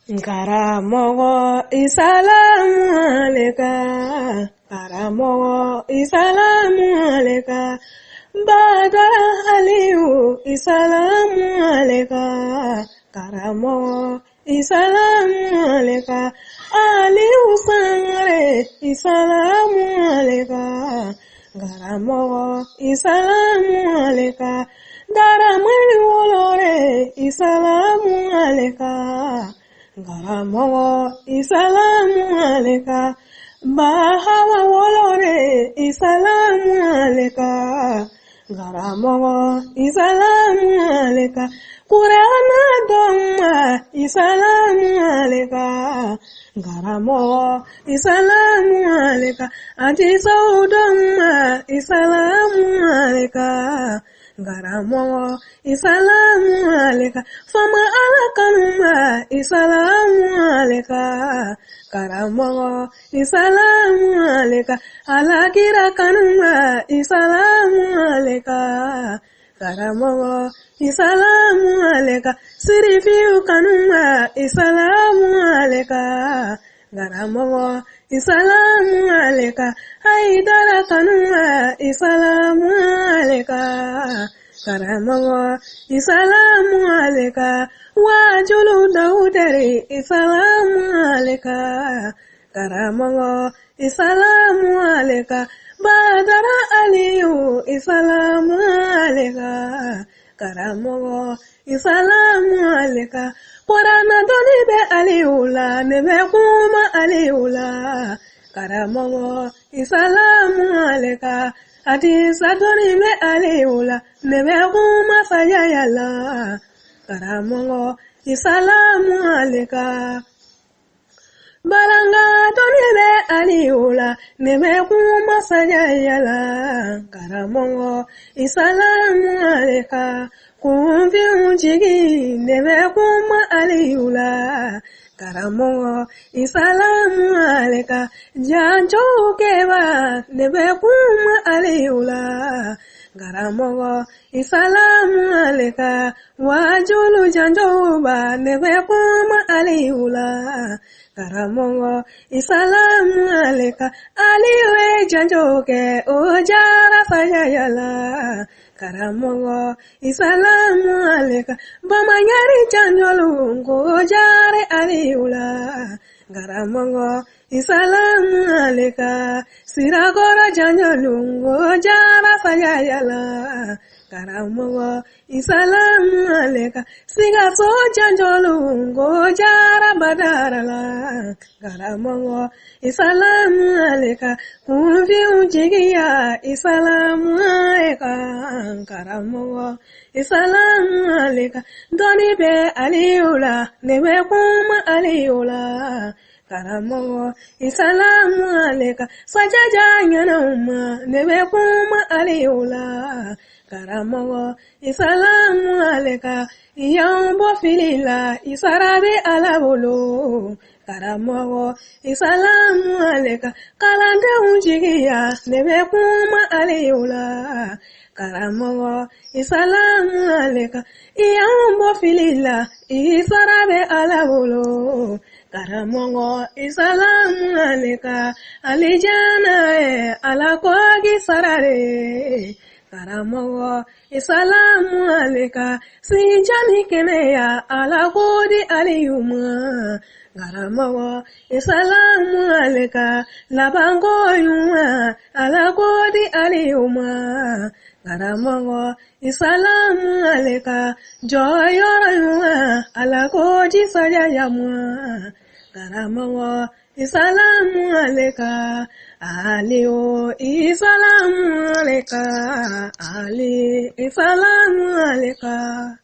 Karamogo isalamu aleka, Karamogo isalamu aleka, Badara Aliyu isalamu aleka, Karamogo isalamu aleka, Aliyu Sangare isalamu aleka, Karamogo isalamu aleka, Daramani Wolore isalamu aleka, Karamogo isalamu aleka, Bahawa Wolore isalamu aleka, Karamogo isalamu aleka, Kurana Doma isalamu aleka, Karamogo isalamu aleka, Atisau Doma isalamu aleka, Karamogo isalamu aleka, Fama alakanuma isalamu aleka, Karamogo isalamu aleka, Alakira kanuma isalamu aleka, Karamogo isalamu aleka, Sirifiu kanuma isalamu aleka, Karamogo isalamu aleka, Haidara kanuma isalamu aleka, Karamogo isalamu aleka, Wajulu Daudari isalamu aleka, Karamogo isalamu aleka, Badara Aliyu isalamu aleka, Karamogo isalamu aleka, Korana doni be Aliyu la, nebe kuma Aliyu la, Karamogo isalamu aleka, Atisa doni be Aliyu la, nebe kuma Sayaya la, Karamogo isalamu aleka. Balanga doni be Aliyu la, nebe kuma Sayaya la, Karamogo isalamu aleka. Kumfi unjigi nebe kuma Aliyu la, Karamogo isalamu aleka, Janjo keba nebe kuma Aliyu la, Karamogo isalamu aleka, Wajulu janjo ba nebe kuma Aliyu la, Karamogo isalamu aleka, Aliyu janjo ke ojara Sayaya la, Karamogo isalamu aleka, Bamanyari janjolu ngojare Aliyu la, Karamogo isalamu aleka, Siragora janjolu ngojara Sayaya la, Karamogo isalamu aleka, Sigaso janjolu ngojara Badara la, Karamogo isalamu aleka, Kumfi unjigiya isalamu aleka, Karamogo isalamu aleka, Doni be Aliyu la, nebe kuma Aliyu la, Karamogo isalamu aleka, Sajaja nyanuma nebe kuma Aliyu la, Karamogo isalamu aleka, Iyambo filila isarabe alabolo, Karamogo isalamu aleka, Kalande unjigiya nebe kuma Aliyu la, Karamogo isalamu aleka, Iyambo filila isarabe alabolo, Karamogo isalamu aleka, Alijana alakogi sarare, Karamogo isalamu aleka, Sinjani keneya alakodi Aliyuma, Karamogo isalamu aleka, Labango yuma alakodi Aliyuma, Karamogo isalamu aleka, Joyora yuma alakodi Sayaya mwa, Karamogo isalamu aleka, Aliyu isalamu aleka, Ali isalamu aleka.